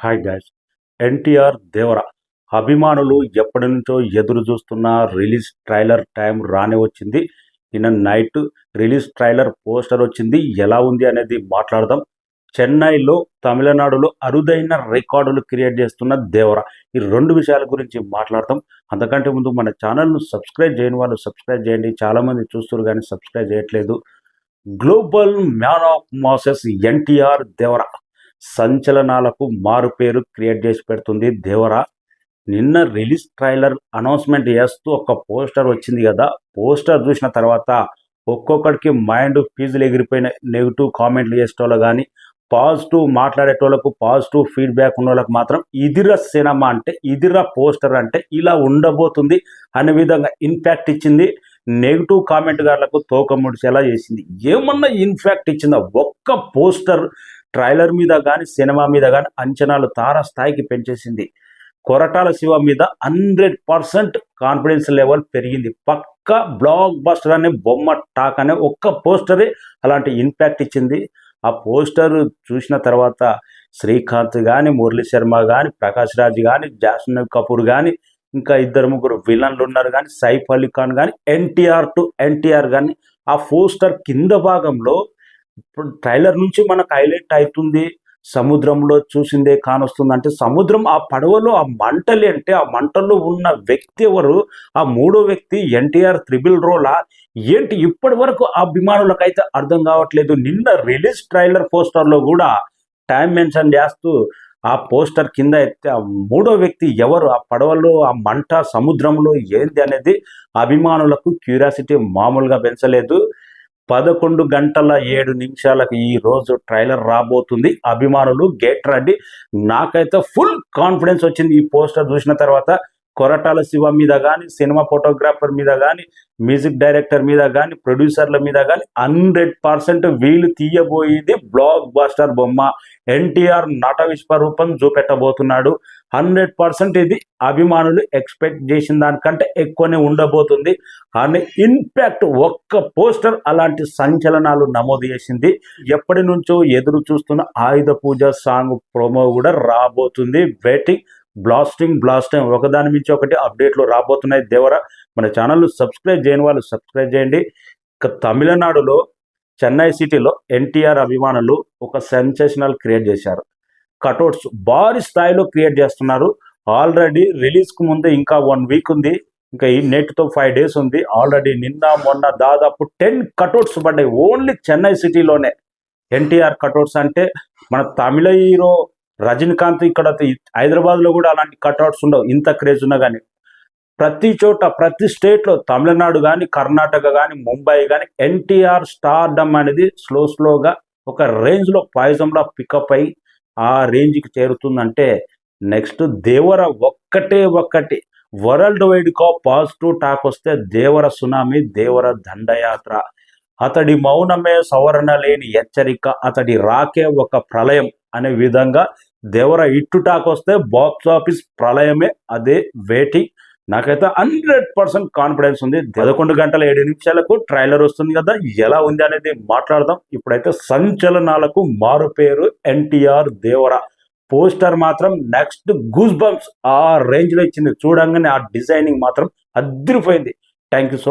Hi guys. NTR దేవర అభిమానులు ఎప్పటి నుంచో ఎదురు చూస్తున్న రిలీజ్ ట్రైలర్ టైం రానే వచ్చింది. నిన్న నైట్ రిలీజ్ ట్రైలర్ పోస్టర్ వచ్చింది. ఎలా ఉంది అనేది మాట్లాడదాం. చెన్నైలో, తమిళనాడులో అరుదైన రికార్డులు క్రియేట్ చేస్తున్న దేవర, ఈ రెండు విషయాల గురించి మాట్లాడతాం. అంతకంటే ముందు మన ఛానల్ను సబ్స్క్రైబ్ చేయని వాళ్ళు సబ్స్క్రైబ్ చేయండి. చాలామంది చూస్తారు కానీ సబ్స్క్రైబ్ చేయట్లేదు. Global man of masses NTR Devara సంచలనాలకు మారు పేరు క్రియేట్ చేసి పెడుతుంది దేవర. నిన్న రిలీజ్ ట్రైలర్ అనౌన్స్మెంట్ చేస్తూ ఒక పోస్టర్ వచ్చింది కదా. పోస్టర్ చూసిన తర్వాత ఒక్కొక్కడికి మైండ్ ఫీజులు ఎగిరిపోయిన. నెగిటివ్ కామెంట్లు చేసేటోళ్ళు కానీ, పాజిటివ్ మాట్లాడేటోళ్ళకు, పాజిటివ్ ఫీడ్బ్యాక్ ఉన్న వాళ్ళకి మాత్రం ఇదిరా సినిమా అంటే, ఇదిరా పోస్టర్ అంటే ఇలా ఉండబోతుంది అనే విధంగా ఇన్ఫాక్ట్ ఇచ్చింది. నెగిటివ్ కామెంట్ గారులకు తోక ముడిచేలా చేసింది. ఏమన్నా ఇన్ఫాక్ట్ ఇచ్చిందా? ఒక్క పోస్టర్ ట్రైలర్ మీద కానీ, సినిమా మీద కానీ అంచనాలు తారాస్థాయికి పెంచేసింది. కొరటాల శివ మీద 100% కాన్ఫిడెన్స్ లెవెల్ పెరిగింది. పక్కా బ్లాక్ బస్టర్ అనే బొమ్మ టాక్ అనే ఒక్క పోస్టరే అలాంటి ఇంపాక్ట్ ఇచ్చింది. ఆ పోస్టర్ చూసిన తర్వాత శ్రీకాంత్ కానీ, మురళీ శర్మ కానీ, ప్రకాష్ రాజ్ కానీ, జాస్మిన్ కపూర్ కానీ, ఇంకా 2-3 విలన్లు ఉన్నారు కానీ, సైఫ్ అలీ ఖాన్ కానీ, ఎన్టీఆర్ టు ఎన్టీఆర్ కానీ, ఆ పోస్టర్ కింద భాగంలో ఇప్పుడు ట్రైలర్ నుంచి మనకు హైలైట్ అవుతుంది. సముద్రంలో చూసిందే కానొస్తుంది అంటే, సముద్రం, ఆ పడవలో ఆ మంటలు అంటే, ఆ మంటల్లో ఉన్న వ్యక్తి ఎవరు? ఆ మూడో వ్యక్తి ఎన్టీఆర్ త్రిబుల్ రోలా ఏంటి? ఇప్పటి వరకు ఆ అభిమానులకైతే అర్థం కావట్లేదు. నిన్న రిలీజ్ ట్రైలర్ పోస్టర్లో కూడా టైం మెన్షన్ చేస్తూ ఆ పోస్టర్ కింద ఎత్తే ఆ మూడో వ్యక్తి ఎవరు? ఆ పడవలో ఆ మంట సముద్రంలో ఏంది అనేది అభిమానులకు క్యూరియాసిటీ మామూలుగా పెంచలేదు. 11:07 ఈ రోజు ట్రైలర్ రాబోతుంది. అభిమానులు గెట్ రెడీ. నాకైతే ఫుల్ కాన్ఫిడెన్స్ వచ్చింది ఈ పోస్టర్ చూసిన తర్వాత. కొరటాల శివ మీద కానీ, సినిమా ఫోటోగ్రాఫర్ మీద కానీ, మ్యూజిక్ డైరెక్టర్ మీద కానీ, ప్రొడ్యూసర్ల మీద కానీ 100% వీళ్ళు తీయబోయేది బ్లాక్ బస్టర్ బొమ్మ. ఎన్టీఆర్ నట విశ్వరూపం చూపెట్టబోతున్నాడు. 100% ఇది అభిమానులు ఎక్స్పెక్ట్ చేసిన దానికంటే ఎక్కువనే ఉండబోతుంది. కానీ ఇన్ఫాక్ట్ ఒక్క పోస్టర్ అలాంటి సంచలనాలు నమోదు చేసింది. ఎప్పటి నుంచో ఎదురు చూస్తున్న ఆయుధ పూజ సాంగ్ ప్రోమో కూడా రాబోతుంది. వెయిటింగ్. బ్లాస్టింగ్ ఒకదాని మించి ఒకటి అప్డేట్లు రాబోతున్నాయి. దేవర, మన ఛానల్ సబ్స్క్రైబ్ చేయని వాళ్ళు సబ్స్క్రైబ్ చేయండి. ఇక తమిళనాడులో చెన్నై సిటీలో ఎన్టీఆర్ అభిమానులు ఒక సెన్సేషనల్ క్రియేట్ చేశారు. కటౌట్స్ భారీ స్థాయిలో క్రియేట్ చేస్తున్నారు. ఆల్రెడీ రిలీజ్కు ముందే ఇంకా 1 వీక్ ఉంది. ఇంకా ఈ నేటితో 5 days ఉంది. ఆల్రెడీ నిన్న మొన్న దాదాపు 10 కటౌట్స్ పడ్డాయి ఓన్లీ చెన్నై సిటీలోనే. ఎన్టీఆర్ కటౌట్స్ అంటే మన తమిళ హీరో రజనీకాంత్ ఇక్కడ హైదరాబాద్లో కూడా అలాంటి కట్అవుట్స్ ఉండవు. ఇంత క్రేజ్ ఉన్నా కానీ ప్రతి చోట, ప్రతి స్టేట్లో, తమిళనాడు కానీ, కర్ణాటక కానీ, ముంబై కానీ ఎన్టీఆర్ స్టార్డమ్ అనేది స్లోగా ఒక రేంజ్లో పాయిజంలో పికప్ అయి ఆ రేంజ్కి చేరుతుందంటే, నెక్స్ట్ దేవర ఒక్కటి వరల్డ్ వైడ్గా పాజిటివ్ టాక్ వస్తే దేవర సునామీ, దేవర దండయాత్ర. అతడి మౌనమే సవరణ లేని హెచ్చరిక, అతడి రాకే ఒక ప్రళయం అనే విధంగా దేవర ఇట్టుటాకు వస్తే బాక్స్ ఆఫీస్ ప్రళయమే. అదే వెయిటింగ్. నాకైతే 100% కాన్ఫిడెన్స్ ఉంది. 11:07 ట్రైలర్ వస్తుంది కదా. ఎలా ఉంది అనేది మాట్లాడదాం. ఇప్పుడైతే సంచలనాలకు మారు పేరు ఎన్టీఆర్ దేవర. పోస్టర్ మాత్రం నెక్స్ట్ గూస్ బంప్స్ ఆ రేంజ్లో ఇచ్చింది. చూడంగానే ఆ డిజైనింగ్ మాత్రం అదిరిపోయింది. Thank you so